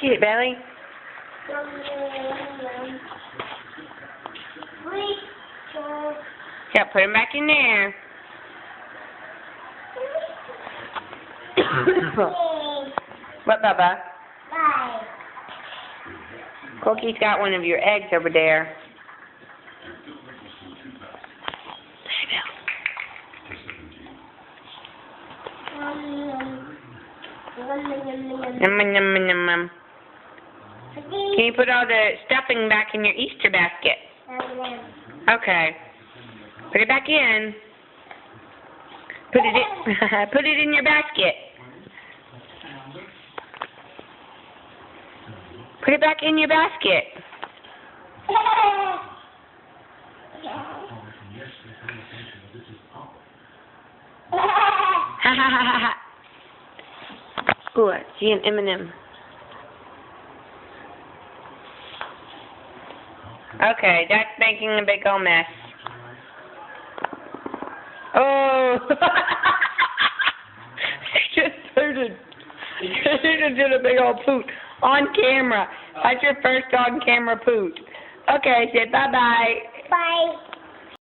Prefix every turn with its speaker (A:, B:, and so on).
A: Get it, Belly. Yeah, put him back in there. What, Bubba?
B: Bye.
A: Cookie's got one of your eggs over there. Yum. Can you put all the stuffing back in your Easter basket? Okay. Put it back in. Put it in your basket. Put it back in your basket. Ha ha ha ha ha. Ooh, I see an M&M. Okay, that's making a big old mess. Oh! She just pooted. She just did a big old poot on camera. That's your first on camera poot. Okay, I said bye-bye.
B: Bye.